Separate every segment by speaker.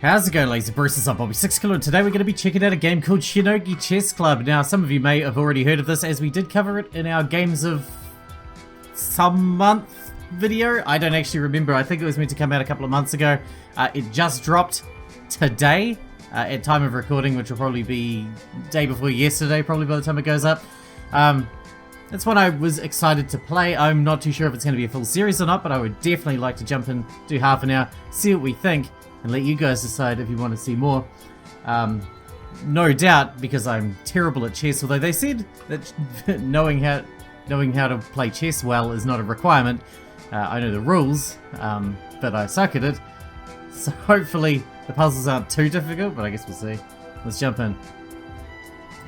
Speaker 1: How's it going, lazy bruisers? I'm Bobby Sixkilla, and today we're going to be checking out a game called Shinogi Chess Club. Now, some of you may have already heard of this, as we did cover it in our Games of some month video. I don't actually remember. I think it was meant to come out a couple of months ago. It just dropped today at time of recording, which will probably be day before yesterday, probably by the time it goes up. That's one I was excited to play. I'm not too sure if it's going to be a full series or not, but I would definitely like to jump in, do half an hour, see what we think, and let you guys decide if you want to see more. No doubt, because I'm terrible at chess, although they said that knowing how to play chess well is not a requirement. I know the rules, but I suck at it. So hopefully the puzzles aren't too difficult, but I guess we'll see. Let's jump in.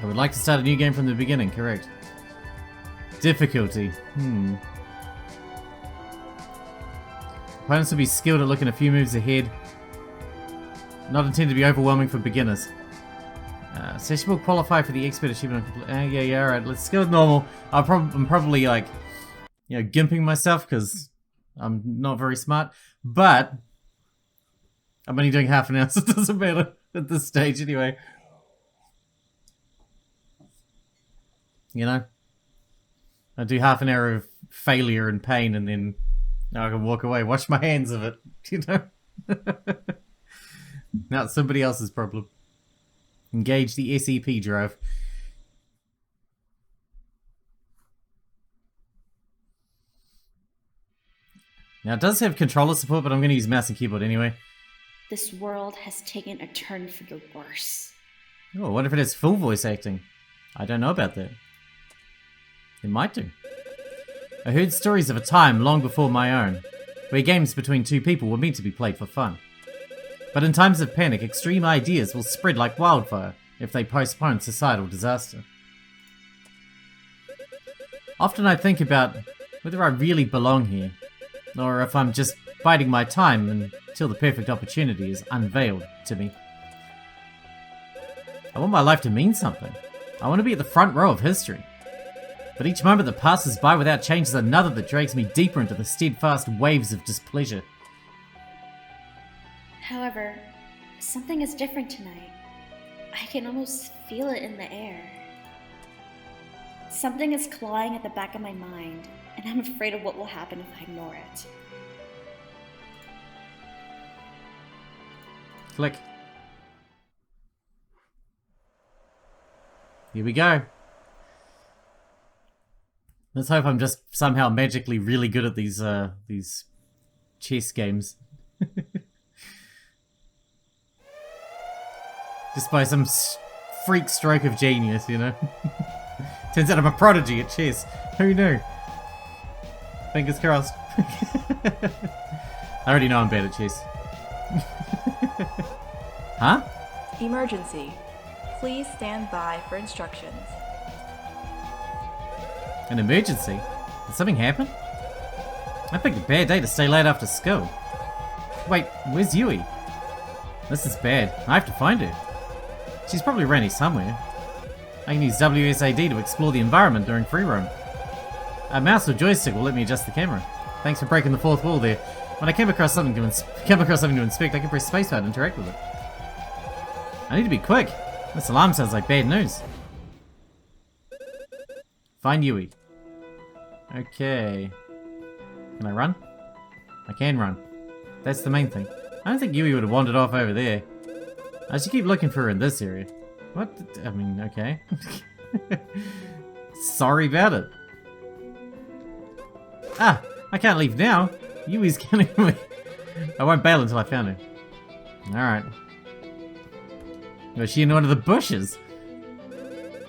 Speaker 1: I would like to start a new game from the beginning, correct. Difficulty. Opponents will be skilled at looking a few moves ahead. Not intended to be overwhelming for beginners. Session will qualify for the expert achievement. Yeah, alright, let's go with normal. I'm probably like, gimping myself because I'm not very smart. But I'm only doing half an hour, so it doesn't matter at this stage anyway. I do half an hour of failure and pain, and then I can walk away, wash my hands of it, Now it's somebody else's problem. Engage the SEP drive. Now it does have controller support, but I'm going to use mouse and keyboard anyway.
Speaker 2: This world has taken a turn for the worse.
Speaker 1: Oh, what if it has full voice acting? I don't know about that. It might do. I heard stories of a time long before my own, where games between two people were meant to be played for fun. But in times of panic, extreme ideas will spread like wildfire if they postpone societal disaster. Often I think about whether I really belong here, or if I'm just biding my time until the perfect opportunity is unveiled to me. I want my life to mean something. I want to be at the front row of history. But each moment that passes by without change is another that drags me deeper into the steadfast waves of displeasure.
Speaker 2: However, something is different tonight. I can almost feel it in the air. Something is clawing at the back of my mind, and I'm afraid of what will happen if I ignore it.
Speaker 1: Click. Here we go. Let's hope I'm just somehow magically really good at these chess games. Just by some freak stroke of genius, Turns out I'm a prodigy at chess. Who knew? Fingers crossed. I already know I'm bad at chess. Huh?
Speaker 3: Emergency. Please stand by for instructions.
Speaker 1: An emergency? Did something happen? I picked a bad day to stay late after school. Wait, where's Yui? This is bad. I have to find her. She's probably around here somewhere. I can use WSAD to explore the environment during free roam. A mouse or joystick will let me adjust the camera. Thanks for breaking the fourth wall there. When I came across something to inspect, I can press spacebar to interact with it. I need to be quick. This alarm sounds like bad news. Find Yui. Okay. Can I run? I can run. That's the main thing. I don't think Yui would have wandered off over there. I should keep looking for her in this area. What? I mean, okay. Sorry about it. Ah! I can't leave now. Yui's killing me. I won't bail until I found her. Alright. Was she in one of the bushes?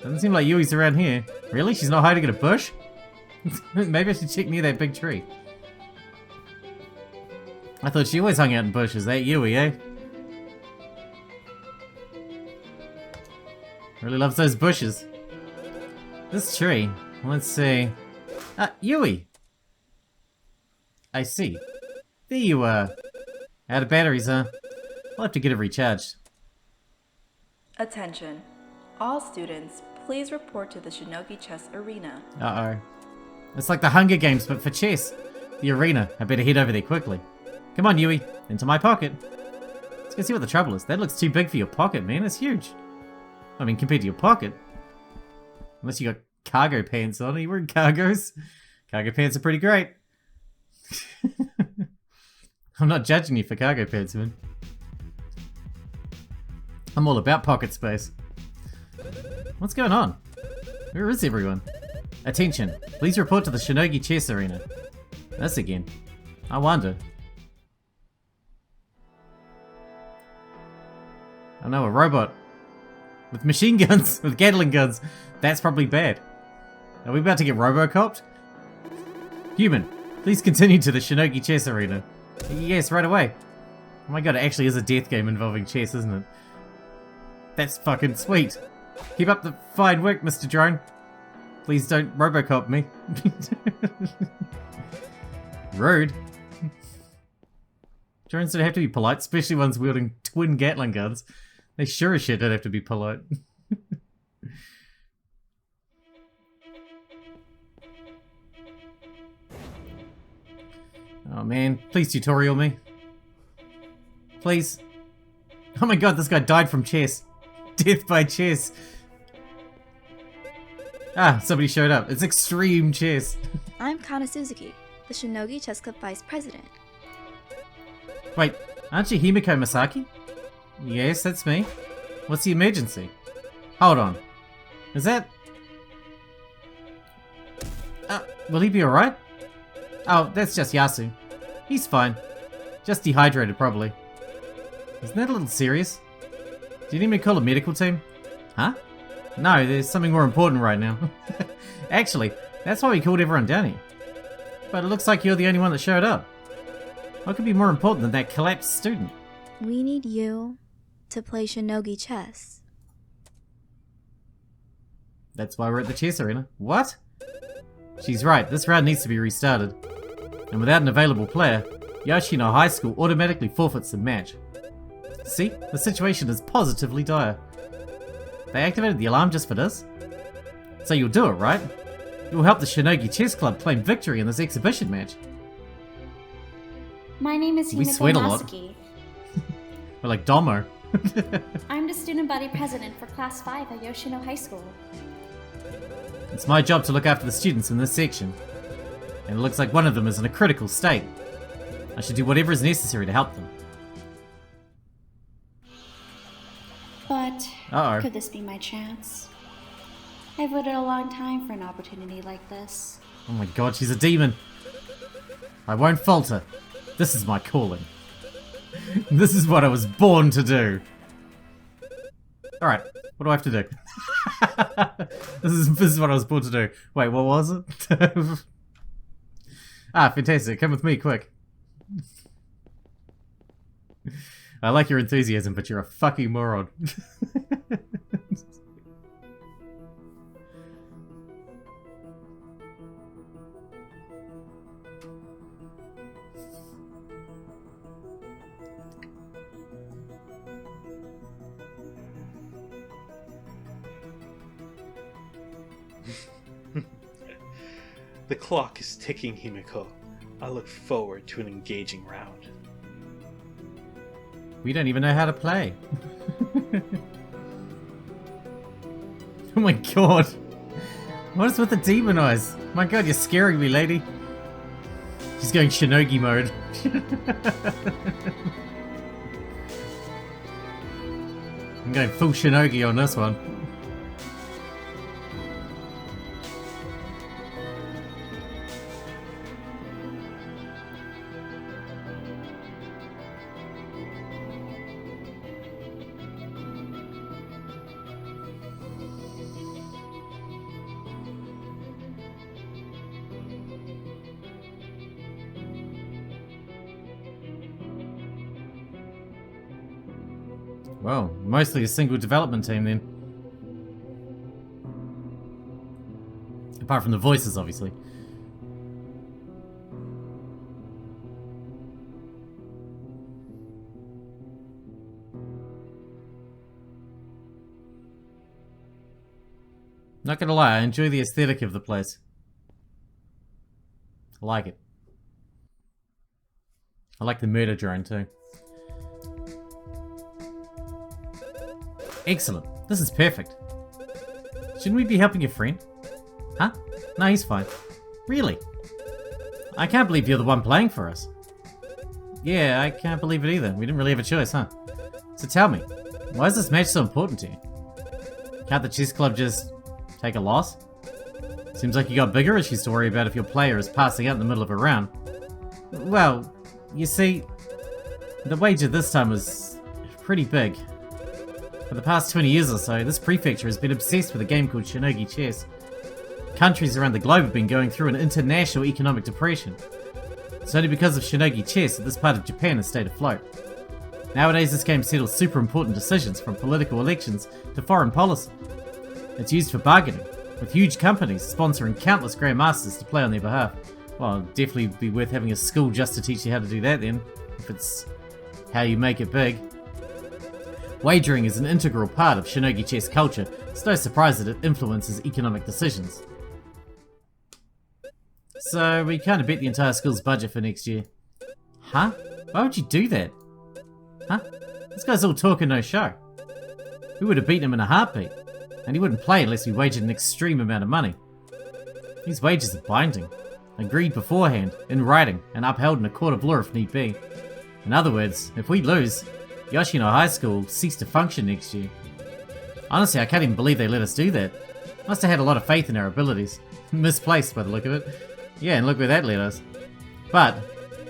Speaker 1: Doesn't seem like Yui's around here. Really? She's not hiding in a bush? Maybe I should check near that big tree. I thought she always hung out in bushes. That Yui, eh? Really loves those bushes. This tree. Let's see. Yui! I see. There you are. Out of batteries, huh? I'll have to get it recharged.
Speaker 3: Attention. All students, please report to the Shinogi Chess Arena.
Speaker 1: Uh-oh. It's like the Hunger Games, but for chess. The arena. I better head over there quickly. Come on, Yui. Into my pocket. Let's go see what the trouble is. That looks too big for your pocket, man. It's huge. I mean, compared to your pocket. Unless you got cargo pants on. Are you wearing cargos? Cargo pants are pretty great. I'm not judging you for cargo pants, man. I'm all about pocket space. What's going on? Where is everyone? Attention, please report to the Shinogi Chess Arena. This again. I wonder. Oh no, a robot. With machine guns, with Gatling guns. That's probably bad. Are we about to get Robocopped? Human, please continue to the Shinogi Chess Arena. Yes, right away. Oh my god, it actually is a death game involving chess, isn't it? That's fucking sweet. Keep up the fine work, Mr. Drone. Please don't Robocop me. Rude. Drones don't have to be polite, especially ones wielding twin Gatling guns. They sure as shit don't have to be polite. Oh man, please tutorial me. Please. Oh my god, this guy died from chess. Death by chess. Ah, somebody showed up. It's extreme chess.
Speaker 4: I'm Kana Suzuki, the Shinogi Chess Club Vice President.
Speaker 1: Wait, aren't you Himiko Masaki? Yes, that's me. What's the emergency? Hold on. Is that... will he be alright? Oh, that's just Yasu. He's fine. Just dehydrated, probably. Isn't that a little serious? Do you need me to call a medical team? Huh? No, there's something more important right now. Actually, that's why we called everyone down here. But it looks like you're the only one that showed up. What could be more important than that collapsed student?
Speaker 4: We need you to play Shinogi chess.
Speaker 1: That's why we're at the chess arena. What? She's right, this round needs to be restarted. And without an available player, Yoshino High School automatically forfeits the match. See? The situation is positively dire. They activated the alarm just for this? So you'll do it, right? You'll help the Shinogi Chess Club claim victory in this exhibition match.
Speaker 2: My name is
Speaker 1: We
Speaker 2: Himiko
Speaker 1: sweat a lot.
Speaker 2: Masaki.
Speaker 1: We're like Domo.
Speaker 2: I'm the student body president for Class 5 at Yoshino High School.
Speaker 1: It's my job to look after the students in this section. And it looks like one of them is in a critical state. I should do whatever is necessary to help them.
Speaker 2: But
Speaker 1: Uh-oh.
Speaker 2: could this be my chance? I've waited a long time for an opportunity like this.
Speaker 1: Oh my god, she's a demon. I won't falter. This is my calling. This is what I was born to do. Alright, what do I have to do? This is what I was born to do. Wait, what was it? Ah, fantastic. Come with me, quick. I like your enthusiasm, but you're a fucking moron.
Speaker 5: The clock is ticking, Himiko. I look forward to an engaging round.
Speaker 1: We don't even know how to play. Oh my god. What is with the demon eyes? My god, you're scaring me, lady. She's going Shinogi mode. I'm going full Shinogi on this one. Well, mostly a single development team then. Apart from the voices, obviously. Not gonna lie, I enjoy the aesthetic of the place. I like it. I like the murder drone too. Excellent. This is perfect. Shouldn't we be helping your friend? Huh? No, he's fine. Really? I can't believe you're the one playing for us. Yeah, I can't believe it either. We didn't really have a choice, huh? So tell me, why is this match so important to you? Can't the chess club just take a loss? Seems like you got bigger issues to worry about if your player is passing out in the middle of a round. Well, you see, the wager this time was pretty big. For the past 20 years or so, this prefecture has been obsessed with a game called Shinogi Chess. Countries around the globe have been going through an international economic depression. It's only because of Shinogi Chess that this part of Japan has stayed afloat. Nowadays, this game settles super important decisions from political elections to foreign policy. It's used for bargaining, with huge companies sponsoring countless grandmasters to play on their behalf. Well, it'd definitely be worth having a school just to teach you how to do that then, if it's how you make it big. Wagering is an integral part of Shinogi chess culture. It's no surprise that it influences economic decisions. So, we kind of bet the entire school's budget for next year. Huh? Why would you do that? Huh? This guy's all talk and no show. We would have beaten him in a heartbeat, and he wouldn't play unless we wagered an extreme amount of money. These wagers are binding, agreed beforehand, in writing, and upheld in a court of law if need be. In other words, if we lose, Yoshino High School will cease to function next year. Honestly, I can't even believe they let us do that. Must have had a lot of faith in our abilities. Misplaced by the look of it. Yeah, and look where that led us. But,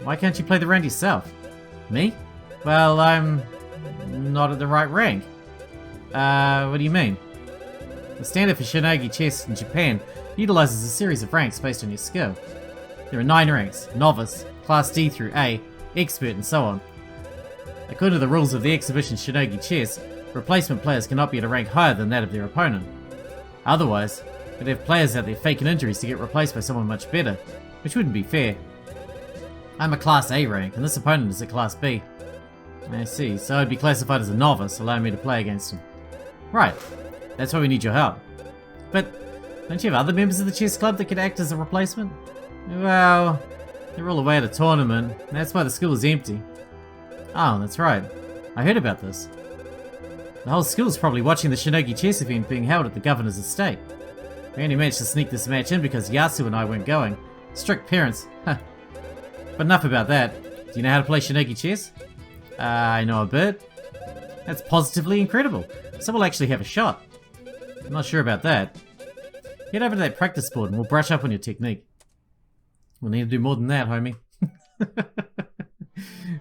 Speaker 1: why can't you play the round yourself? Me? Well, I'm not at the right rank. What do you mean? The standard for Shinogi chess in Japan utilizes a series of ranks based on your skill. There are 9 ranks: Novice, Class D through A, Expert, and so on. According to the rules of the exhibition Shinogi Chess, replacement players cannot be at a rank higher than that of their opponent. Otherwise, you'd have players out there faking injuries to get replaced by someone much better, which wouldn't be fair. I'm a Class A rank, and this opponent is a Class B. I see, so I'd be classified as a novice, allowing me to play against him. Right, that's why we need your help. But, don't you have other members of the chess club that could act as a replacement? Well, they're all away at a tournament, and that's why the school is empty. Oh, that's right. I heard about this. The whole school's probably watching the Shinogi chess event being held at the governor's estate. We only managed to sneak this match in because Yasu and I weren't going. Strict parents, huh. But enough about that. Do you know how to play Shinogi chess? I know a bit. That's positively incredible. So we'll actually have a shot. I'm not sure about that. Head over to that practice board and we'll brush up on your technique. We'll need to do more than that, homie.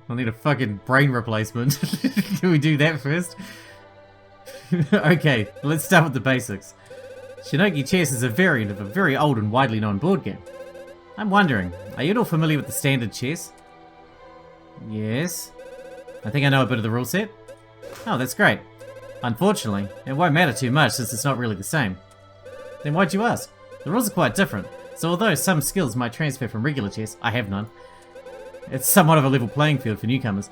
Speaker 1: I'll need a fucking brain replacement. Can we do that first? Okay, let's start with the basics. Shinogi chess is a variant of a very old and widely known board game. I'm wondering, are you all familiar with the standard chess? Yes. I think I know a bit of the rule set. Oh, that's great. Unfortunately, it won't matter too much since it's not really the same. Then why'd you ask? The rules are quite different, so although some skills might transfer from regular chess, I have none. It's somewhat of a level playing field for newcomers.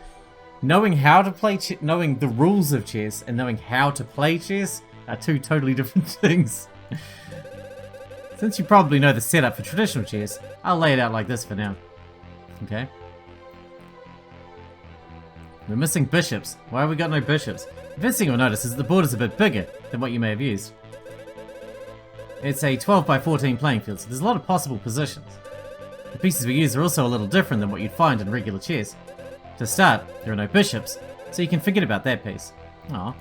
Speaker 1: Knowing how to play knowing the rules of chess and knowing how to play chess are two totally different things. Since you probably know the setup for traditional chess, I'll lay it out like this for now. Okay? We're missing bishops. Why have we got no bishops? The first thing you'll notice is that the board is a bit bigger than what you may have used. It's a 12 by 14 playing field, so there's a lot of possible positions. The pieces we use are also a little different than what you'd find in regular chess. To start, there are no bishops, so you can forget about that piece. Aw.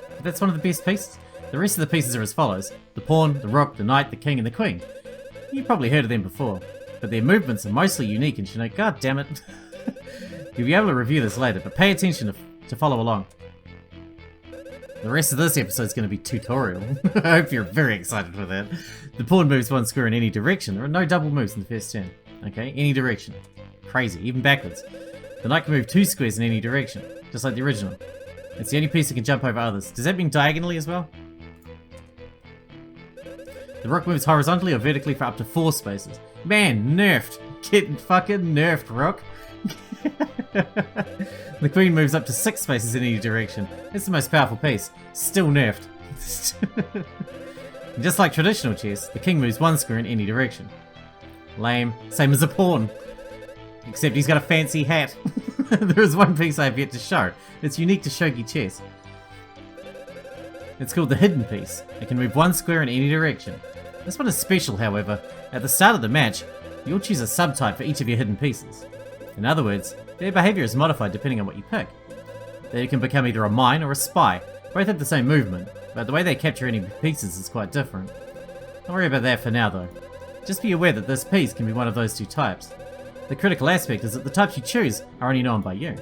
Speaker 1: But that's one of the best pieces. The rest of the pieces are as follows: the pawn, the rook, the knight, the king, and the queen. You've probably heard of them before, but their movements are mostly unique in Shinogi. God damn it. You'll be able to review this later, but pay attention to follow along. The rest of this episode is going to be tutorial. I hope you're very excited for that. The pawn moves one square in any direction. There are no double moves in the first turn. Okay, any direction. Crazy, even backwards. The knight can move 2 squares in any direction, just like the original. It's the only piece that can jump over others. Does that mean diagonally as well? The rook moves horizontally or vertically for up to 4 spaces. Man, nerfed! Get fucking nerfed, rook! The queen moves up to 6 spaces in any direction. It's the most powerful piece. Still nerfed. Just like traditional chess, the king moves 1 square in any direction. Lame. Same as a pawn. Except he's got a fancy hat. There is one piece I have yet to show. It's unique to shogi chess. It's called the hidden piece. It can move one square in any direction. This one is special, however. At the start of the match, you'll choose a subtype for each of your hidden pieces. In other words, their behavior is modified depending on what you pick. They can become either a mine or a spy. Both have the same movement, but the way they capture enemy pieces is quite different. Don't worry about that for now though. Just be aware that this piece can be one of those two types. The critical aspect is that the types you choose are only known by you.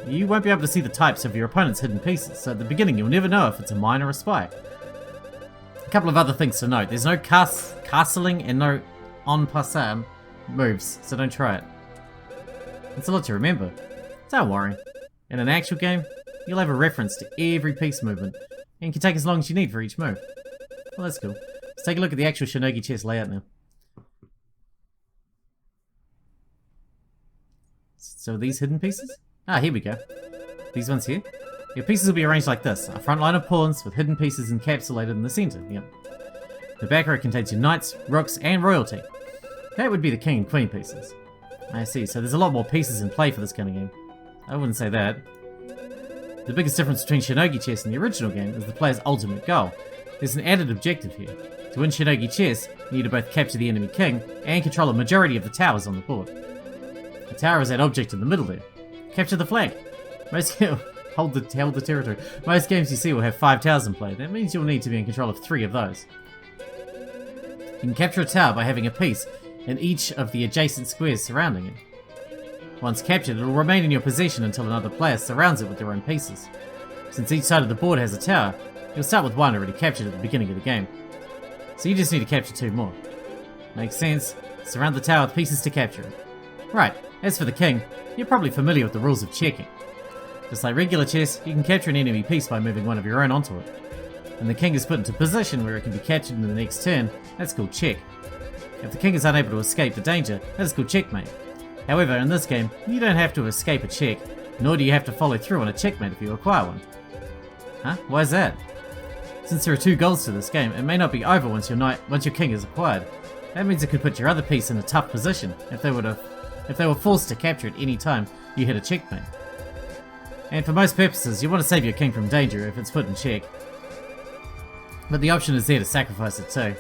Speaker 1: You won't be able to see the types of your opponent's hidden pieces, so at the beginning you'll never know if it's a mine or a spy. A couple of other things to note. There's no castling and no en passant moves, so don't try it. It's a lot to remember. Don't worry. In an actual game, you'll have a reference to every piece movement, and can take as long as you need for each move. Well, that's cool. Let's take a look at the actual Shinogi Chess layout now. So these hidden pieces? Ah, here we go. These ones here. Your pieces will be arranged like this. A front line of pawns with hidden pieces encapsulated in the center. Yep. The back row contains your knights, rooks, and royalty. That would be the king and queen pieces. I see, so there's a lot more pieces in play for this kind of game. I wouldn't say that. The biggest difference between Shinogi Chess and the original game is the player's ultimate goal. There's an added objective here. To win Shinogi Chess, you need to both capture the enemy king and control a majority of the towers on the board. The tower is that object in the middle there. Capture the flag. Hold the territory. Most games you see will have 5 towers in play. That means you'll need to be in control of 3 of those. You can capture a tower by having a piece in each of the adjacent squares surrounding it. Once captured, it will remain in your possession until another player surrounds it with their own pieces. Since each side of the board has a tower, you'll start with one already captured at the beginning of the game. So you just need to capture 2 more. Makes sense. Surround the tower with pieces to capture it. Right, as for the king, you're probably familiar with the rules of checking. Just like regular chess, you can capture an enemy piece by moving one of your own onto it. When the king is put into position where it can be captured in the next turn, that's called check. If the king is unable to escape the danger, that is called checkmate. However, in this game, you don't have to escape a check, nor do you have to follow through on a checkmate if you acquire one. Huh? Why is that? Since there are 2 goals to this game, it may not be over once your king is acquired. That means it could put your other piece in a tough position if they were forced to capture at any time you hit a checkmate. And for most purposes, you want to save your king from danger if it's put in check. But the option is there to sacrifice it too.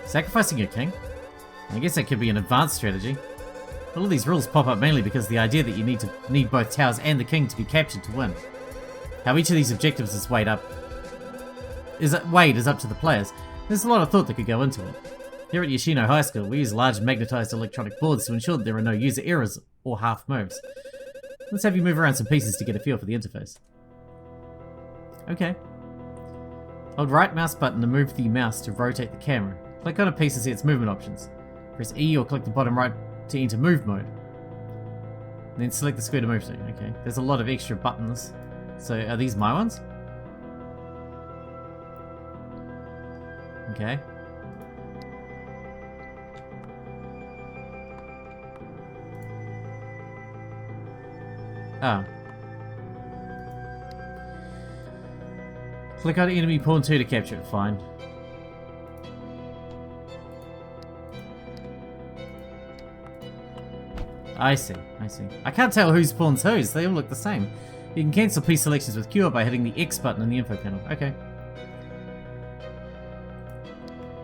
Speaker 1: Sacrificing your king? I guess that could be an advanced strategy. All of these rules pop up mainly because the idea that you need both towers and the king to be captured to win. How each of these objectives is weighed is up to the players. There's a lot of thought that could go into it. Here at Yoshino High School, we use large magnetized electronic boards to ensure that there are no user errors or half moves. Let's have you move around some pieces to get a feel for the interface. Okay. Hold right mouse button to move the mouse to rotate the camera. Click on a piece to see its movement options. Press E or click the bottom right to enter move mode. And then select the square to move to. Okay, there's a lot of extra buttons. So are these my ones? Okay. Oh. Click on enemy pawn 2 to capture it, fine. I see. I can't tell whose pawn's whose, they all look the same. You can cancel piece selections with Cure by hitting the X button in the info panel. Okay.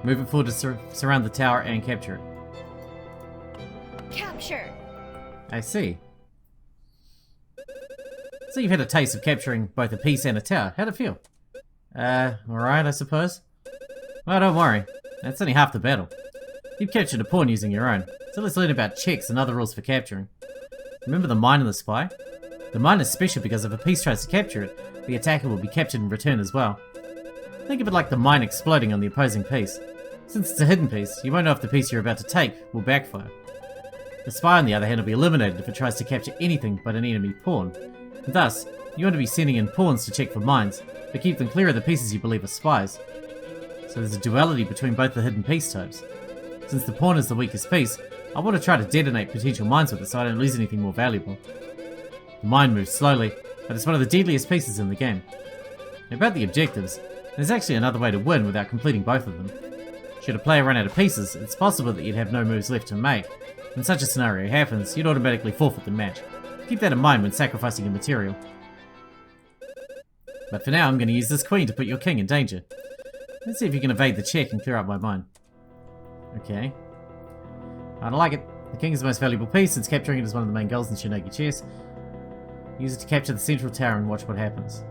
Speaker 1: Move it forward to surround the tower and capture it.
Speaker 2: Capture!
Speaker 1: I see. So you've had a taste of capturing both a piece and a tower. How'd it feel? Alright, I suppose. Well, don't worry. That's only half the battle. You've captured a pawn using your own, so let's learn about checks and other rules for capturing. Remember the mine and the spy? The mine is special because if a piece tries to capture it, the attacker will be captured in return as well. Think of it like the mine exploding on the opposing piece. Since it's a hidden piece, you won't know if the piece you're about to take will backfire. The spy, on the other hand, will be eliminated if it tries to capture anything but an enemy pawn. Thus, you want to be sending in pawns to check for mines, but keep them clear of the pieces you believe are spies. So there's a duality between both the hidden piece types. Since the pawn is the weakest piece, I want to try to detonate potential mines with it so I don't lose anything more valuable. The mine moves slowly, but it's one of the deadliest pieces in the game. About the objectives, there's actually another way to win without completing both of them. Should a player run out of pieces, it's possible that you'd have no moves left to make. When such a scenario happens, you'd automatically forfeit the match. Keep that in mind when sacrificing a material. But for now, I'm going to use this queen to put your king in danger. Let's see if you can evade the check and clear up my mine. Okay. I don't like it. The king is the most valuable piece, since capturing it is one of the main goals in Shinogi Chess. Use it to capture the central tower and watch what happens.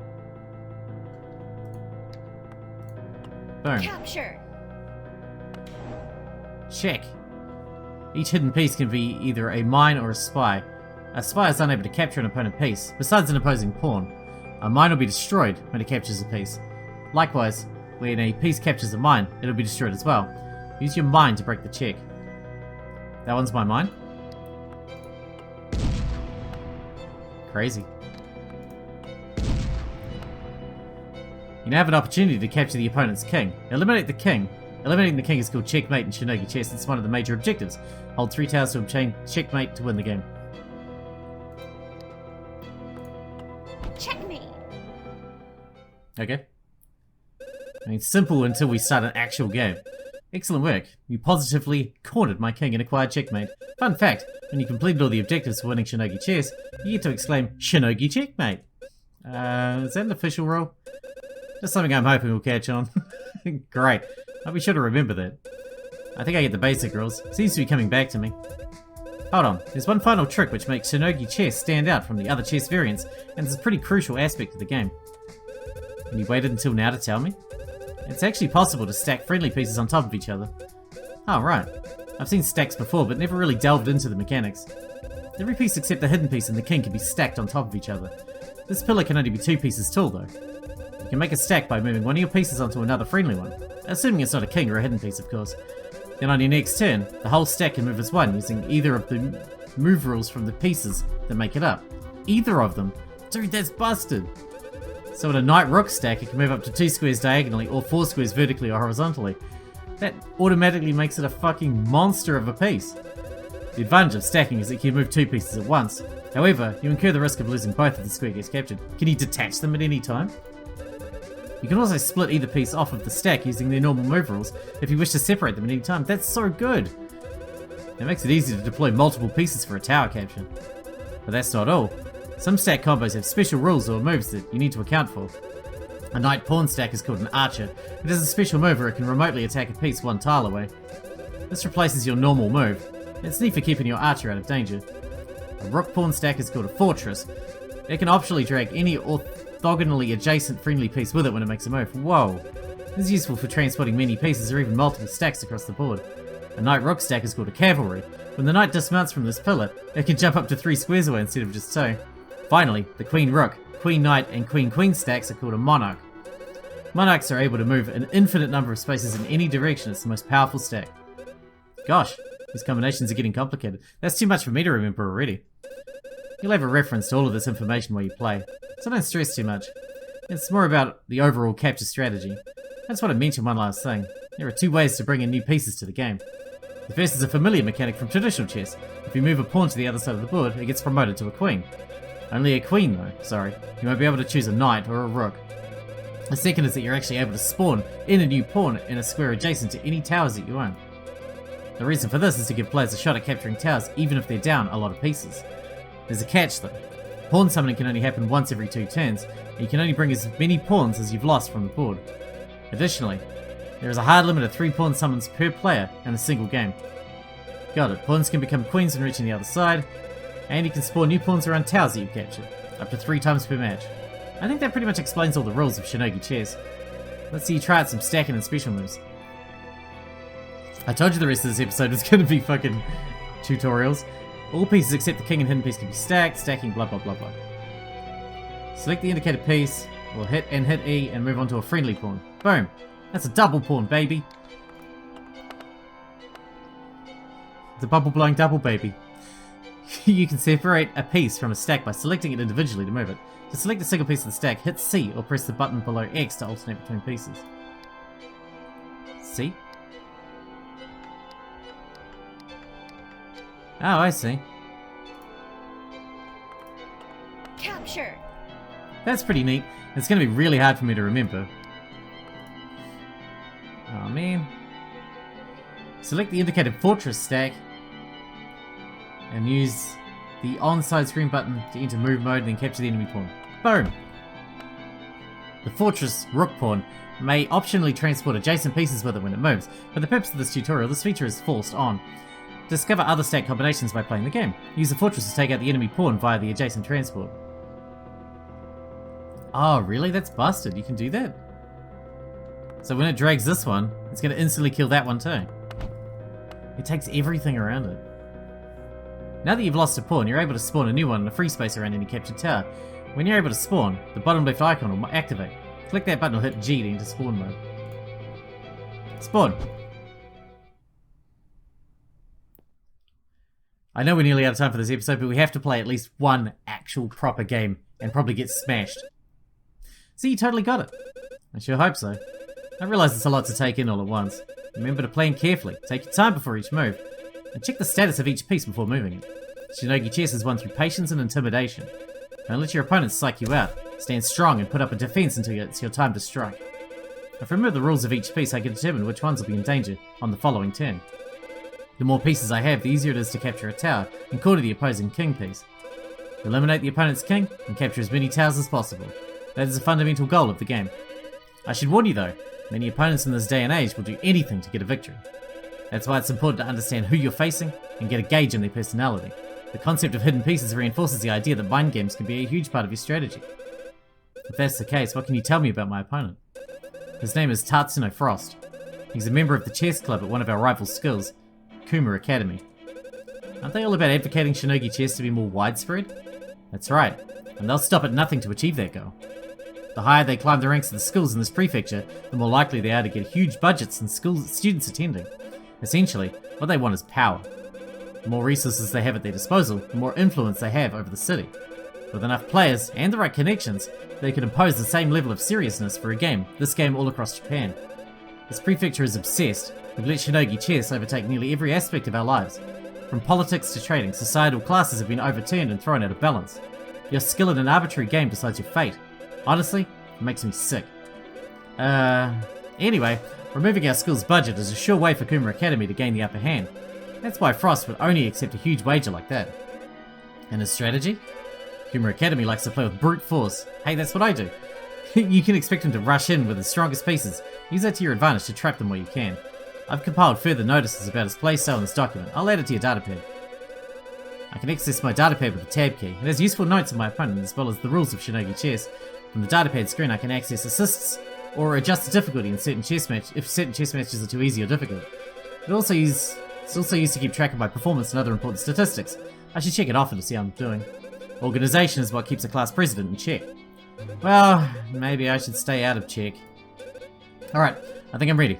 Speaker 1: Boom.
Speaker 2: Capture!
Speaker 1: Check. Each hidden piece can be either a mine or a spy. A spy is unable to capture an opponent piece, besides an opposing pawn. A mine will be destroyed when it captures a piece. Likewise, when a piece captures a mine, it'll be destroyed as well. Use your mine to break the check. That one's my mine. Crazy. You now have an opportunity to capture the opponent's king. Eliminate the king. Eliminating the king is called checkmate in Shinogi Chess. It's one of the major objectives. Hold 3 towers to obtain checkmate to win the game.
Speaker 2: Checkmate!
Speaker 1: Okay. I mean, simple until we start an actual game. Excellent work. You positively cornered my king and acquired checkmate. Fun fact, when you completed all the objectives for winning Shinogi Chess, you get to exclaim, Shinogi checkmate. Is that an official rule? Just something I'm hoping will catch on. Great. I'll be sure to remember that. I think I get the basic rules. Seems to be coming back to me. Hold on, there's one final trick which makes Shinogi Chess stand out from the other chess variants, and it's a pretty crucial aspect of the game. And you waited until now to tell me? It's actually possible to stack friendly pieces on top of each other. Oh, right. I've seen stacks before, but never really delved into the mechanics. Every piece except the hidden piece and the king can be stacked on top of each other. This pillar can only be 2 pieces tall, though. You can make a stack by moving one of your pieces onto another friendly one, assuming it's not a king or a hidden piece, of course. Then on your next turn, the whole stack can move as one, using either of the move rules from the pieces that make it up. Either of them? Dude, that's busted! So in a knight-rook stack, it can move up to 2 squares diagonally, or 4 squares vertically or horizontally. That automatically makes it a fucking monster of a piece. The advantage of stacking is that you can move 2 pieces at once. However, you incur the risk of losing both if the square gets captured. Can you detach them at any time? You can also split either piece off of the stack using their normal move rules if you wish to separate them at any time. That's so good! It makes it easy to deploy multiple pieces for a tower capture. But that's not all. Some stack combos have special rules or moves that you need to account for. A knight-pawn stack is called an archer. It has a special move where it can remotely attack a piece 1 tile away. This replaces your normal move. It's neat for keeping your archer out of danger. A rook-pawn stack is called a fortress. It can optionally drag any orthogonally adjacent friendly piece with it when it makes a move. Whoa! This is useful for transporting many pieces or even multiple stacks across the board. A knight-rook stack is called a cavalry. When the knight dismounts from this pillar, it can jump up to 3 squares away instead of just 2. Finally, the queen-rook, queen-knight, and queen-queen stacks are called a monarch. Monarchs are able to move an infinite number of spaces in any direction. It's the most powerful stack. Gosh, these combinations are getting complicated. That's too much for me to remember already. You'll have a reference to all of this information while you play, so don't stress too much. It's more about the overall capture strategy. I just want to mention one last thing. There are 2 ways to bring in new pieces to the game. The first is a familiar mechanic from traditional chess. If you move a pawn to the other side of the board, it gets promoted to a queen. Only a queen though, sorry. You won't be able to choose a knight or a rook. The second is that you're actually able to spawn in a new pawn in a square adjacent to any towers that you own. The reason for this is to give players a shot at capturing towers even if they're down a lot of pieces. There's a catch though. Pawn summoning can only happen once every 2 turns, and you can only bring as many pawns as you've lost from the board. Additionally, there is a hard limit of 3 pawn summons per player in a single game. Got it, pawns can become queens when reaching the other side, and you can spawn new pawns around towers that you've captured, up to 3 times per match. I think that pretty much explains all the rules of Shinogi Chess. Let's see you try out some stacking and special moves. I told you the rest of this episode was going to be fucking tutorials. All pieces except the king and hidden piece can be stacked, stacking blah blah blah blah. Select the indicated piece, or hit E and move on to a friendly pawn. Boom! That's a double pawn, baby! The bubble blowing double, baby. You can separate a piece from a stack by selecting it individually to move it. To select a single piece of the stack, hit C or press the button below X to alternate between pieces. C? Oh, I see.
Speaker 2: Capture!
Speaker 1: That's pretty neat. It's going to be really hard for me to remember. Oh man. Select the indicated fortress stack and use the on-side screen button to enter move mode and then capture the enemy pawn. Boom! The fortress rook pawn may optionally transport adjacent pieces with it when it moves. For the purpose of this tutorial, this feature is forced on. Discover other stack combinations by playing the game. Use the fortress to take out the enemy pawn via the adjacent transport. Oh, really? That's busted. You can do that? So when it drags this one, it's going to instantly kill that one too. It takes everything around it. Now that you've lost a pawn, you're able to spawn a new one in a free space around any captured tower. When you're able to spawn, the bottom left icon will activate. Click that button or hit G to enter spawn mode. Spawn. I know we're nearly out of time for this episode, but we have to play at least one actual proper game and probably get smashed. See, you totally got it. I sure hope so. I realise it's a lot to take in all at once. Remember to plan carefully, take your time before each move, and check the status of each piece before moving it. Shinogi Chess is won through patience and intimidation. Don't let your opponents psych you out. Stand strong and put up a defense until it's your time to strike. If I remember the rules of each piece, I can determine which ones will be in danger on the following turn. The more pieces I have, the easier it is to capture a tower and corner the opposing king piece. Eliminate the opponent's king and capture as many towers as possible. That is a fundamental goal of the game. I should warn you though, many opponents in this day and age will do anything to get a victory. That's why it's important to understand who you're facing and get a gauge on their personality. The concept of hidden pieces reinforces the idea that mind games can be a huge part of your strategy. If that's the case, what can you tell me about my opponent? His name is Tatsuno Frost. He's a member of the chess club at one of our rival schools, Kuma Academy. Aren't they all about advocating Shinogi chess to be more widespread? That's right, and they'll stop at nothing to achieve that goal. The higher they climb the ranks of the schools in this prefecture, the more likely they are to get huge budgets and students attending. Essentially, what they want is power. The more resources they have at their disposal, the more influence they have over the city. With enough players and the right connections, they could impose the same level of seriousness for a game, this game all across Japan. This prefecture is obsessed. We've let Shinogi chess overtake nearly every aspect of our lives. From politics to trading, societal classes have been overturned and thrown out of balance. Your skill in an arbitrary game decides your fate. Honestly, it makes me sick. Anyway, removing our school's budget is a sure way for Kuma Academy to gain the upper hand. That's why Frost would only accept a huge wager like that. And his strategy? Kuma Academy likes to play with brute force. Hey, that's what I do. You can expect him to rush in with his strongest pieces. Use that to your advantage to trap them where you can. I've compiled further notices about his playstyle in this document. I'll add it to your datapad. I can access my datapad with a tab key. It has useful notes on my opponent as well as the rules of Shinogi chess. From the datapad screen I can access assists or adjust the difficulty in certain chess matches if certain chess matches are too easy or difficult. It's also used to keep track of my performance and other important statistics. I should check it often to see how I'm doing. Organisation is what keeps a class president in check. Well, maybe I should stay out of check. Alright, I think I'm ready.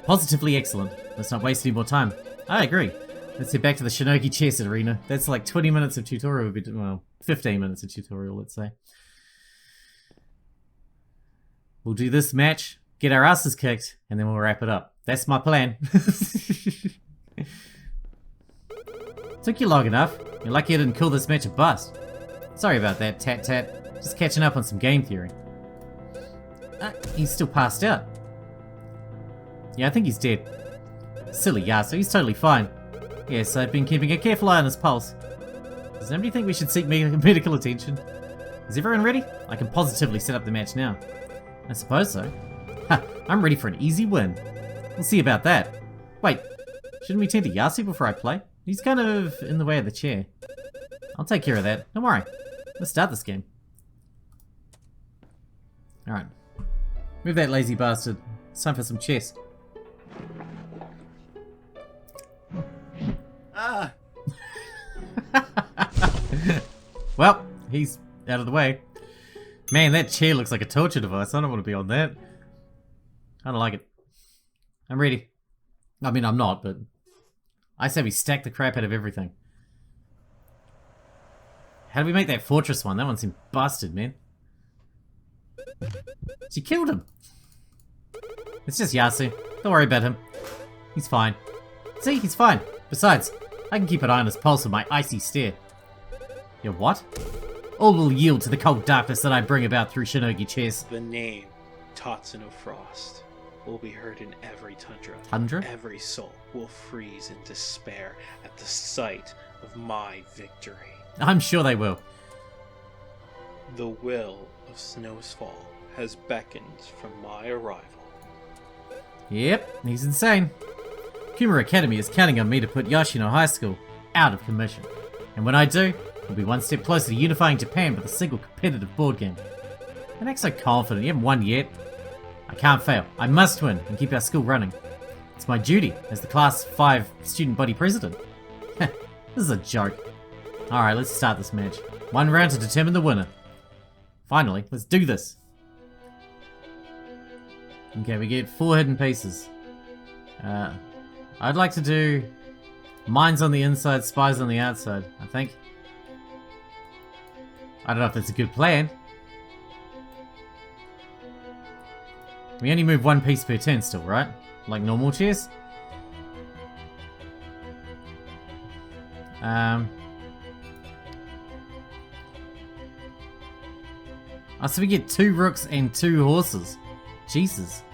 Speaker 1: Positively excellent. Let's not waste any more time. I agree. Let's head back to the Shinogi chess arena. That's like 20 minutes of tutorial, well, 15 minutes of tutorial, let's say. We'll do this match, get our asses kicked, and then we'll wrap it up. That's my plan. Took you long enough. You're lucky I didn't call this match a bust. Sorry about that, Tat Tat. Just catching up on some game theory. He's still passed out. Yeah, I think he's dead. Silly Yasuo, he's totally fine. Yes, I've been keeping a careful eye on his pulse. Does nobody think we should seek medical attention? Is everyone ready? I can positively set up the match now. I suppose so. Ha, I'm ready for an easy win. We'll see about that. Wait, shouldn't we tend to Yasuo before I play? He's kind of in the way of the chair. I'll take care of that. Don't worry. Let's start this game. Alright. Move that lazy bastard. It's time for some chess. Ah! Well, he's out of the way. Man, that chair looks like a torture device. I don't want to be on that. I don't like it. I'm ready. I mean, I'm not, but I say we stack the crap out of everything. How do we make that fortress one? That one seemed busted, man. She killed him. It's just Yasuo. Don't worry about him. He's fine. See, he's fine. Besides, I can keep an eye on his pulse with my icy stare. Your what? All will yield to the cold darkness that I bring about through Shinogi chess.
Speaker 5: The name Tatsuno Frost will be heard in every tundra.
Speaker 1: Tundra?
Speaker 5: Every soul will freeze in despair at the sight of my victory.
Speaker 1: I'm sure they will.
Speaker 5: The will of Snow's fall has beckoned from my arrival.
Speaker 1: Yep, he's insane. Kuma Academy is counting on me to put Yoshino High School out of commission. And when I do, we'll be one step closer to unifying Japan with a single competitive board game. Don't act so confident, you haven't won yet. I can't fail. I must win and keep our school running. It's my duty as the Class 5 student body president. This is a joke. Alright, let's start this match. One round to determine the winner. Finally, let's do this. Okay, we get 4 hidden pieces. I'd like to do mines on the inside, spies on the outside, I think. I don't know if that's a good plan. We only move 1 piece per turn still, right? Like normal chess? Oh, so we get 2 rooks and 2 horses. Jesus.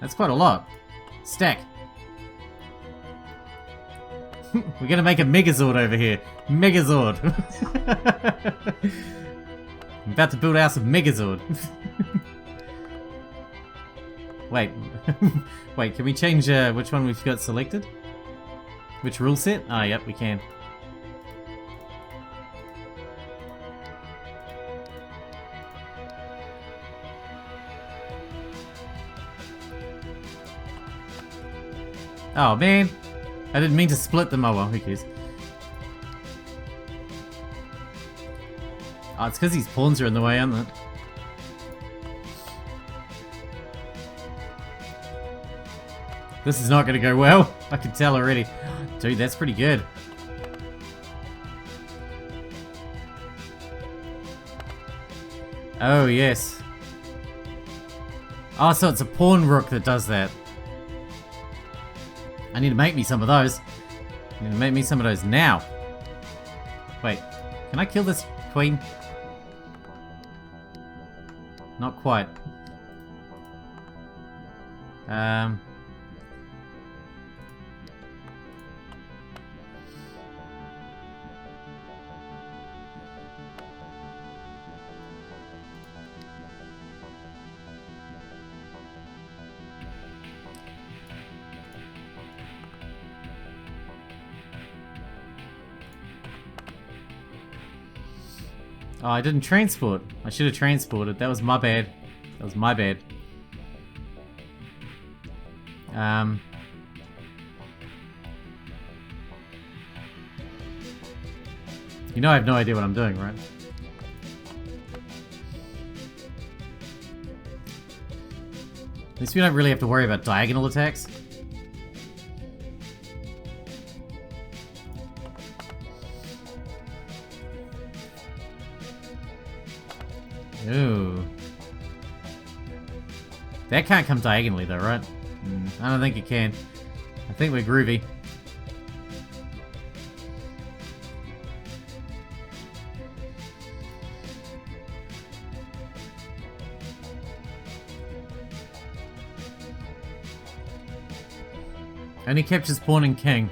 Speaker 1: That's quite a lot. Stack. We're gonna make a Megazord over here. Megazord. I'm about to build a house of Megazord. Wait. Wait, can we change which one we've got selected? Which rule set? Oh, yep, we can. Oh, man. I didn't mean to split them. Oh, well, who cares? Oh, it's because these pawns are in the way, aren't they? This is not going to go well. I can tell already. Dude, that's pretty good. Oh, yes. Oh, so it's a pawn rook that does that. I need to make me some of those. I need to make me some of those now. Wait, can I kill this queen? Not quite. Oh, I didn't transport. I should have transported. That was my bad. That was my bad. You know I have no idea what I'm doing, right? At least we don't really have to worry about diagonal attacks. Ooh. That can't come diagonally though, right? I don't think it can. I think we're groovy. Only captures pawn and king.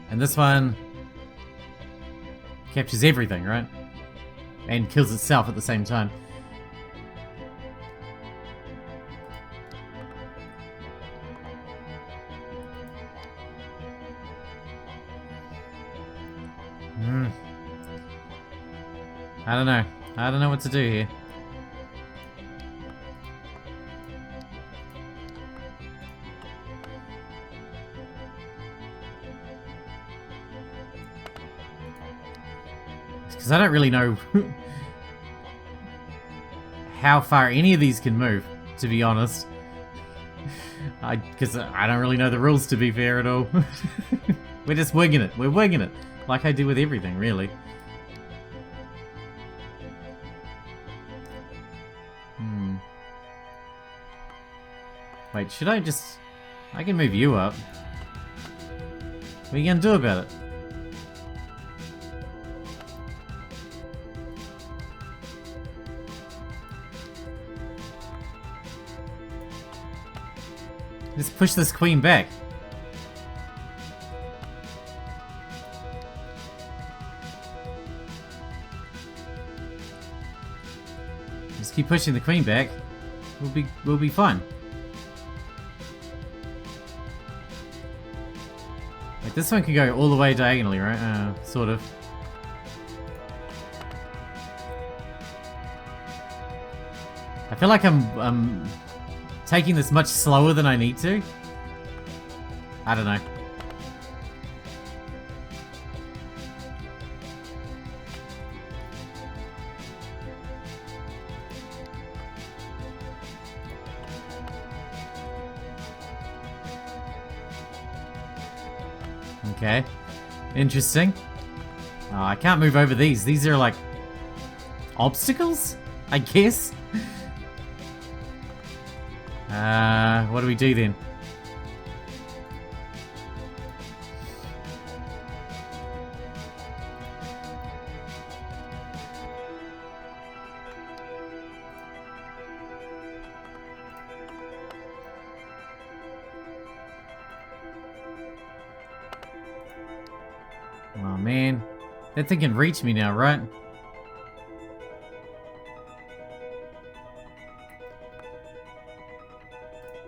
Speaker 1: And this one captures everything, right? And kills itself at the same time. I don't know. I don't know what to do here. Because I don't really know how far any of these can move, to be honest. Because I don't really know the rules, to be fair, at all. We're just winging it. We're winging it. Like I do with everything, really. Wait, should I just... I can move you up. What are you gonna do about it? Just push this queen back. Just keep pushing the queen back. We'll be fine. Like this one can go all the way diagonally, right? Sort of. I feel like I'm taking this much slower than I need to. I don't know. Okay. Interesting. Oh, I can't move over these. These are like obstacles, I guess. What do we do then? Oh man, that thing can reach me now, right?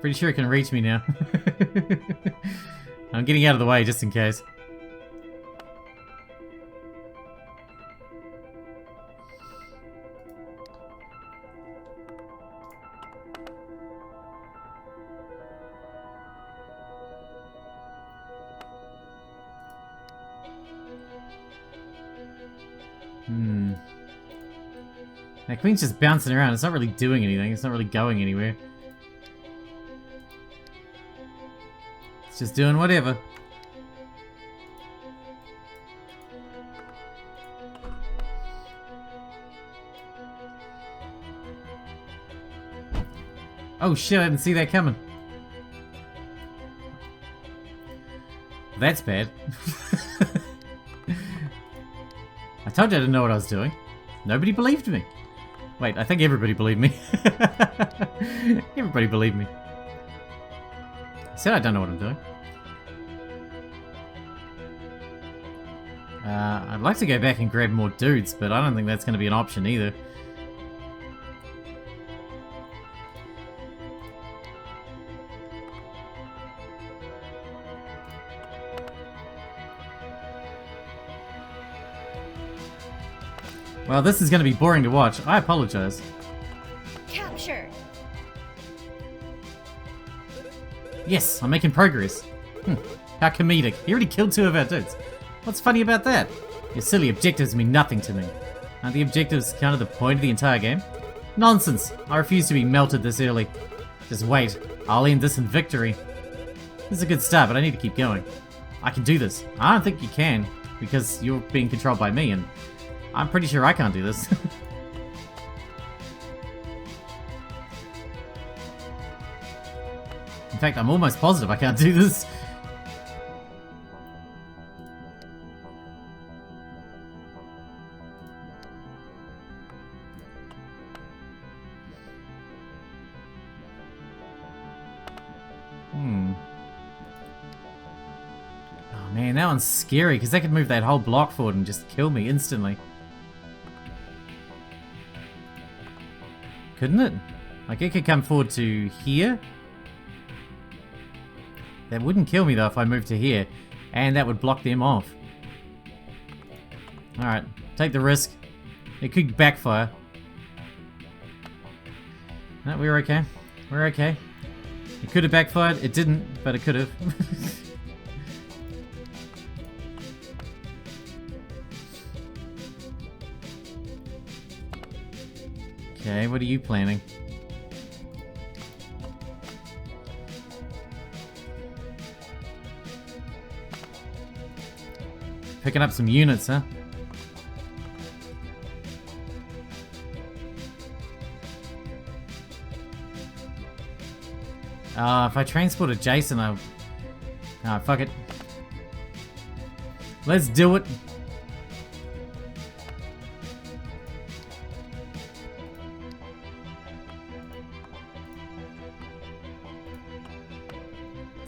Speaker 1: Pretty sure it can reach me now. I'm getting out of the way just in case. That queen's just bouncing around. It's not really doing anything. It's not really going anywhere. It's just doing whatever. Oh shit, I didn't see that coming. That's bad. I told you I didn't know what I was doing. Nobody believed me. Wait, I think everybody believed me. Everybody believed me. I said I don't know what I'm doing. I'd like to go back and grab more dudes, but I don't think that's going to be an option either. Well, this is going to be boring to watch. I apologize.
Speaker 2: Capture!
Speaker 1: Yes, I'm making progress. How comedic. He already killed 2 of our dudes. What's funny about that? Your silly objectives mean nothing to me. Aren't the objectives kind of the point of the entire game? Nonsense! I refuse to be melted this early. Just wait. I'll end this in victory. This is a good start, but I need to keep going. I can do this. I don't think you can, because you're being controlled by me, and I'm pretty sure I can't do this. In fact, I'm almost positive I can't do this. Oh man, that one's scary, because they could move that whole block forward and just kill me instantly. Couldn't it? Like, it could come forward to here. That wouldn't kill me, though, if I moved to here. And that would block them off. Alright, take the risk. It could backfire. No, we're okay. We're okay. It could have backfired. It didn't, but it could have. Okay, what are you planning? Picking up some units, huh? If I transported Jason, I'll... Ah, fuck it. Let's do it.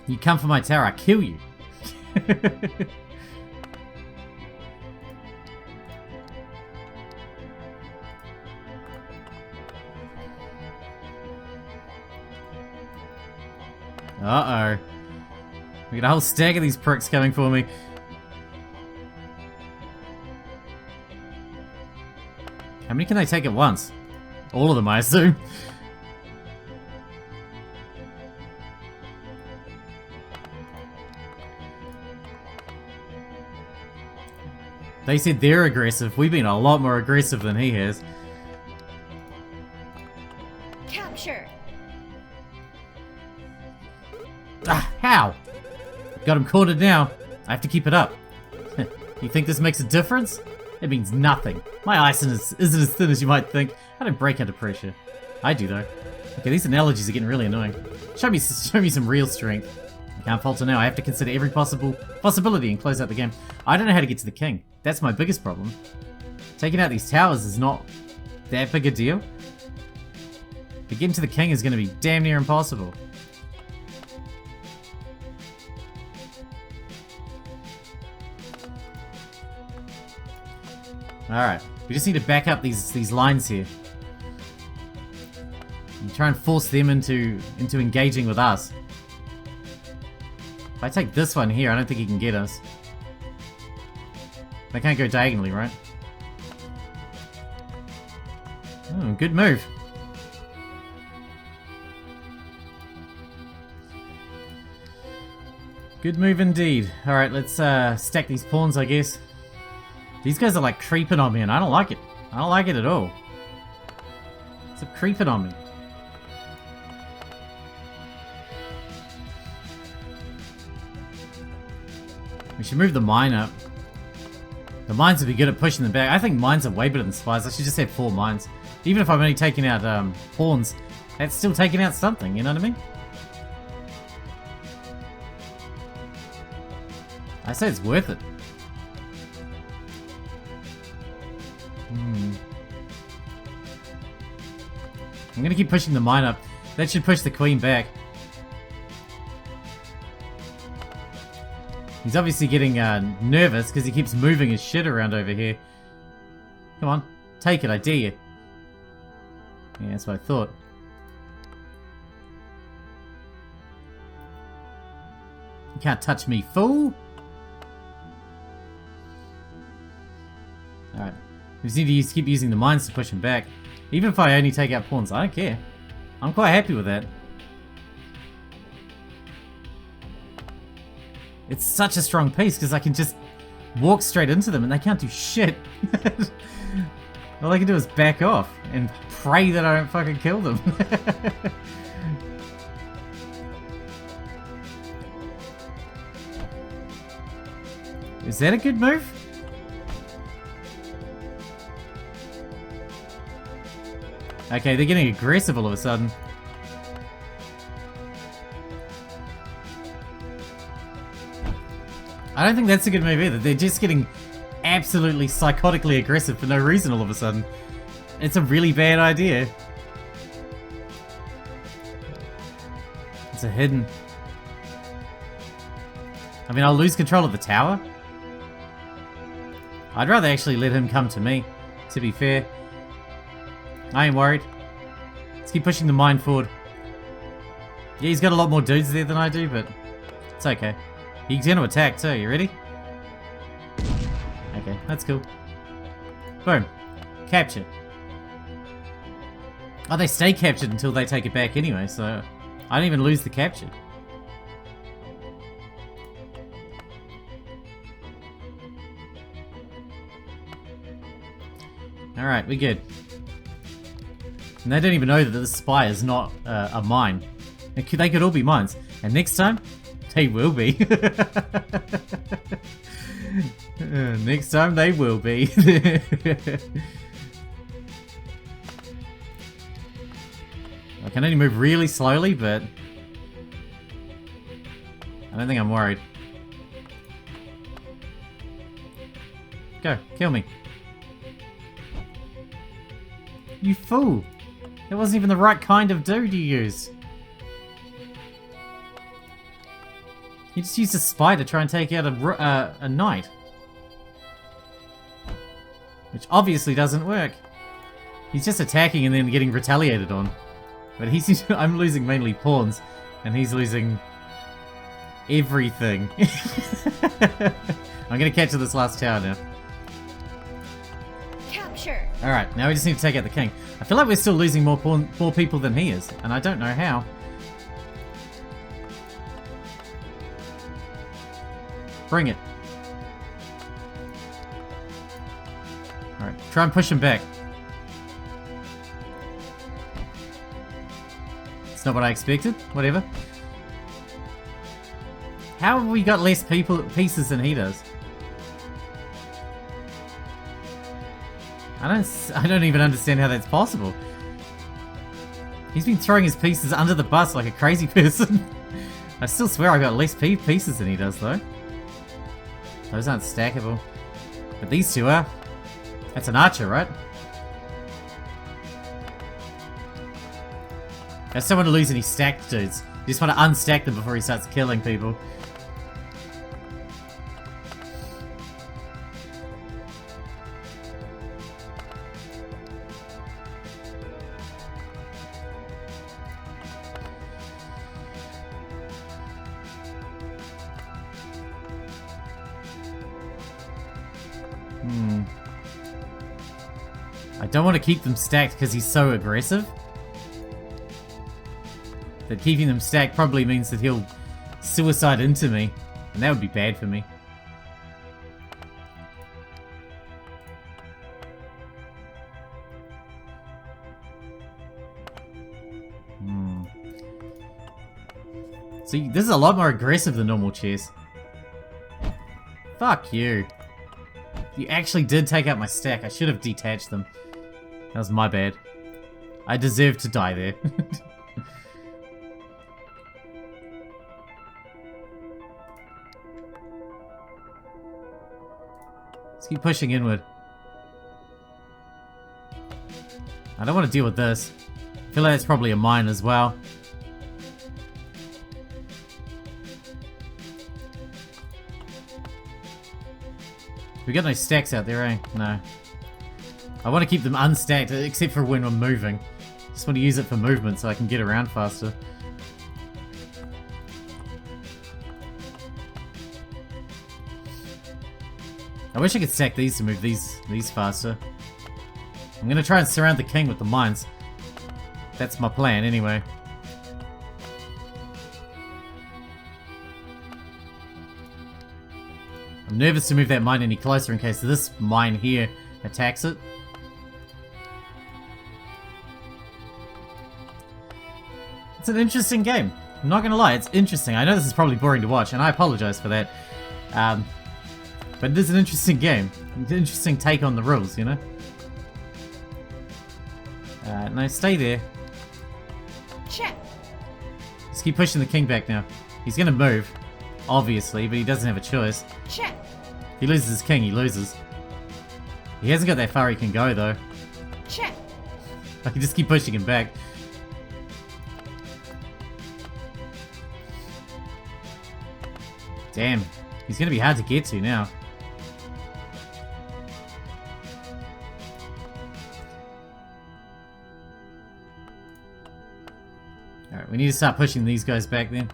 Speaker 1: You come for my tower, I kill you. Uh-oh. We got a whole stack of these pricks coming for me. How many can they take at once? All of them, I assume. They said they're aggressive. We've been a lot more aggressive than he has.
Speaker 2: Capture!
Speaker 1: Ah, how? Got him cornered now. I have to keep it up. You think this makes a difference? It means nothing. My ice isn't as thin as you might think. I don't break under pressure. I do though. Okay, these analogies are getting really annoying. Show me some real strength. I can't falter now. I have to consider every possibility and close out the game. I don't know how to get to the king. That's my biggest problem. Taking out these towers is not that big a deal. But getting to the king is going to be damn near impossible. Alright, we just need to back up these lines here. And try and force them into engaging with us. If I take this one here, I don't think he can get us. They can't go diagonally, right? Oh, good move. Good move indeed. Alright, let's stack these pawns, I guess. These guys are like creeping on me and I don't like it. I don't like it at all. It's creeping on me. We should move the mine up. The mines would be good at pushing them back. I think mines are way better than spies. I should just have 4 mines. Even if I'm only taking out pawns, that's still taking out something, you know what I mean? I say it's worth it. I'm gonna keep pushing the mine up. That should push the queen back. He's obviously getting nervous because he keeps moving his shit around over here. Come on, take it, I dare you. Yeah, that's what I thought. You can't touch me, fool! Alright. We just need to keep using the mines to push him back. Even if I only take out pawns, I don't care. I'm quite happy with that. It's such a strong piece because I can just walk straight into them and they can't do shit. All they can do is back off and pray that I don't fucking kill them. Is that a good move? Okay, they're getting aggressive all of a sudden. I don't think that's a good move either. They're just getting absolutely psychotically aggressive for no reason all of a sudden. It's a really bad idea. It's a hidden. I mean, I'll lose control of the tower. I'd rather actually let him come to me, to be fair. I ain't worried. Let's keep pushing the mine forward. Yeah, he's got a lot more dudes there than I do, but it's okay. He's gonna attack too, you ready? Okay, that's cool. Boom. Capture. Oh, they stay captured until they take it back anyway, so I don't even lose the capture. Alright, we're good. And they don't even know that this spy is not a mine. They could all be mines. And next time, they will be. Next time, they will be. I can only move really slowly, but I don't think I'm worried. Go, kill me. You fool! That wasn't even the right kind of dude you use. You just used a spy to try and take out a knight. Which obviously doesn't work. He's just attacking and then getting retaliated on. But I'm losing mainly pawns, and he's losing everything. I'm gonna capture this last tower now.
Speaker 2: Capture.
Speaker 1: Alright, now we just need to take out the king. I feel like we're still losing more people than he is, and I don't know how. Bring it. Alright, try and push him back. It's not what I expected. Whatever. How have we got less pieces than he does? I don't even understand how that's possible. He's been throwing his pieces under the bus like a crazy person. I still swear I got less pieces than he does though. Those aren't stackable. But these two are. That's an archer, right? I just don't want to lose any stacked dudes. You just want to unstack them before he starts killing people. I don't want to keep them stacked because he's so aggressive. But keeping them stacked probably means that he'll suicide into me, and that would be bad for me. See, this is a lot more aggressive than normal chess. Fuck you. You actually did take out my stack. I should have detached them. That was my bad. I deserve to die there. Let's keep pushing inward. I don't want to deal with this. I feel like it's probably a mine as well. We got no stacks out there, eh? No. I want to keep them unstacked, except for when we're moving. Just want to use it for movement so I can get around faster. I wish I could stack these to move these faster. I'm gonna try and surround the king with the mines. That's my plan, anyway. I'm nervous to move that mine any closer in case this mine here attacks it. It's an interesting game. I'm not gonna lie, it's interesting. I know this is probably boring to watch, and I apologize for that. But it is an interesting game. It's an interesting take on the rules, you know? No, stay there.
Speaker 2: Check.
Speaker 1: Just keep pushing the king back now. He's gonna move, obviously, but he doesn't have a choice.
Speaker 2: Check.
Speaker 1: If he loses his king, he loses. He hasn't got that far he can go, though.
Speaker 2: Check.
Speaker 1: I can just keep pushing him back. Damn, he's gonna be hard to get to now. Alright, we need to start pushing these guys back then.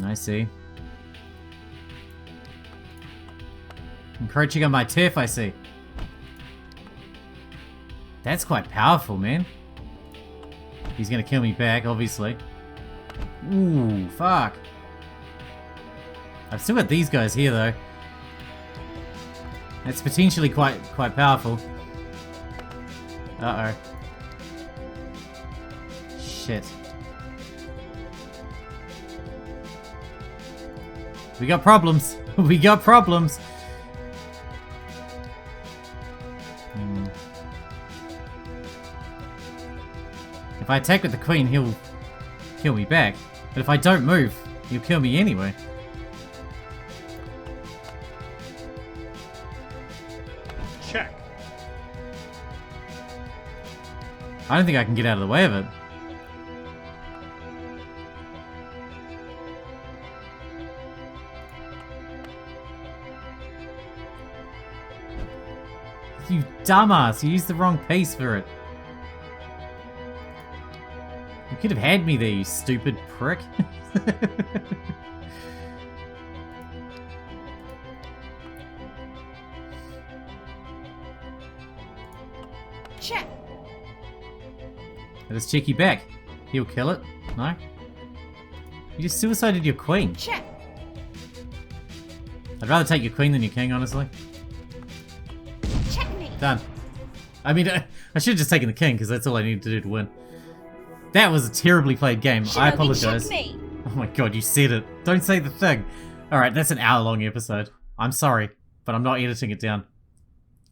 Speaker 1: I see. Encroaching on my turf, I see. That's quite powerful, man. He's gonna kill me back, obviously. Ooh, fuck. I've still got these guys here, though. That's potentially quite powerful. Uh-oh. Shit. We got problems. We got problems. If I attack with the queen, he'll kill me back. But if I don't move, he'll kill me anyway.
Speaker 5: Check.
Speaker 1: I don't think I can get out of the way of it. You dumbass, you used the wrong piece for it. You could have had me there, you stupid prick.
Speaker 2: Check.
Speaker 1: Let us check you back. He'll kill it. No? You just suicided your queen.
Speaker 2: Check.
Speaker 1: I'd rather take your queen than your king, honestly.
Speaker 2: Checkmate.
Speaker 1: Done. I mean, I should have just taken the king, because that's all I needed to do to win. That was a terribly played game. I apologize.
Speaker 2: Checkmate.
Speaker 1: Oh my god, you said it. Don't say the thing. Alright, that's an hour-long episode. I'm sorry, but I'm not editing it down.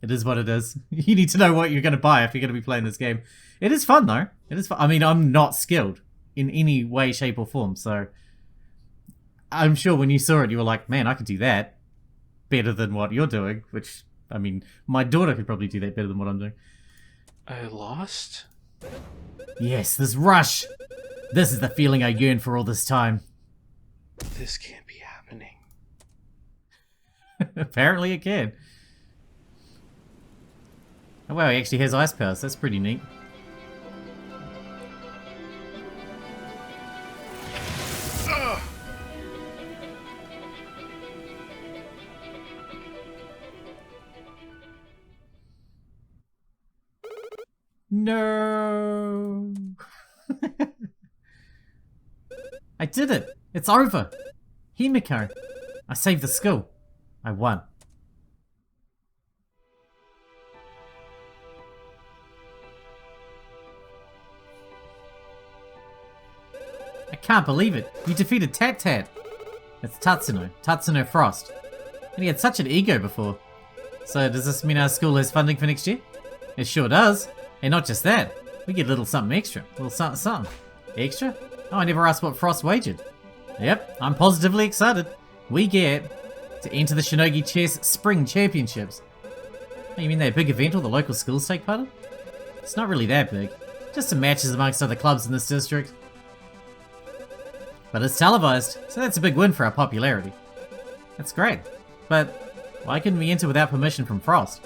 Speaker 1: It is what it is. You need to know what you're going to buy if you're going to be playing this game. It is fun, though. It is fun. I mean, I'm not skilled in any way, shape, or form, so... I'm sure when you saw it, you were like, man, I could do that better than what you're doing, which, I mean, my daughter could probably do that better than what I'm doing.
Speaker 5: I lost?
Speaker 1: Yes, this rush! This is the feeling I yearned for all this time.
Speaker 5: This can't be happening.
Speaker 1: Apparently it can. Oh wow, he actually has ice powers. That's pretty neat. No. I did it. It's over. Himiko. I saved the school. I won. I can't believe it. You defeated Tat Tat. It's Tatsuno Frost. And he had such an ego before. So does this mean our school has funding for next year? It sure does. And not just that. We get a little something extra. A little something something. Extra? Oh, I never asked what Frost wagered. Yep, I'm positively excited. We get to enter the Shinogi Chess Spring Championships. Oh, you mean that big event all the local schools take part in? It's not really that big. Just some matches amongst other clubs in this district. But it's televised, so that's a big win for our popularity. That's great. But why couldn't we enter without permission from Frost?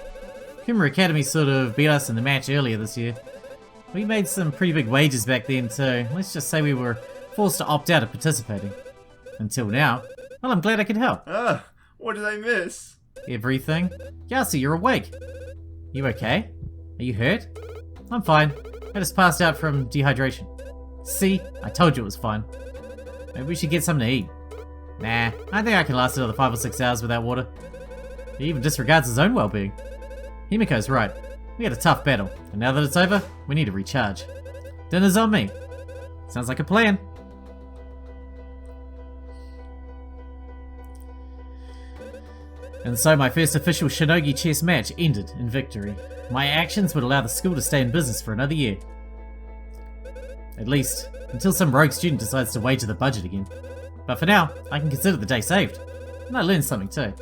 Speaker 1: Kumara Academy sort of beat us in the match earlier this year. We made some pretty big wagers back then too. Let's just say we were forced to opt out of participating. Until now. Well, I'm glad I could help.
Speaker 6: What did I miss?
Speaker 1: Everything. Yasi, you're awake. You okay? Are you hurt? I'm fine. I just passed out from dehydration. See? I told you it was fine. Maybe we should get something to eat. Nah, I think I can last another 5 or 6 hours without water. He even disregards his own well-being. Himiko's right. We had a tough battle, and now that it's over, we need to recharge. Dinner's on me. Sounds like a plan. And so my first official Shinogi chess match ended in victory. My actions would allow the school to stay in business for another year. At least, until some rogue student decides to wager the budget again. But for now, I can consider the day saved. And I learned something too.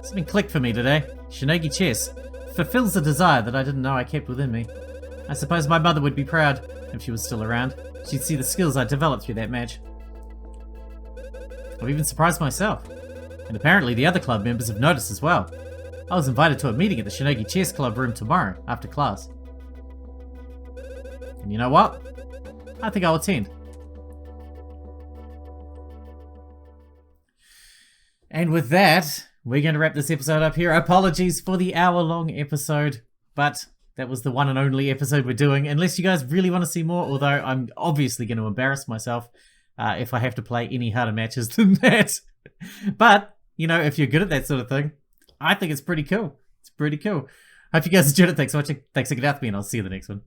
Speaker 1: Something clicked for me today. Shinogi chess fulfills a desire that I didn't know I kept within me. I suppose my mother would be proud, if she was still around. She'd see the skills I developed through that match. I've even surprised myself. And apparently the other club members have noticed as well. I was invited to a meeting at the Shinogi Chess Club room tomorrow, after class. And you know what? I think I'll attend. And with that, we're going to wrap this episode up here. Apologies for the hour-long episode, but that was the one and only episode we're doing. Unless you guys really want to see more, although I'm obviously going to embarrass myself if I have to play any harder matches than that. But, you know, if you're good at that sort of thing, I think it's pretty cool. It's pretty cool. Hope you guys enjoyed it. Thanks for watching. Thanks for getting out with me, and I'll see you in the next one.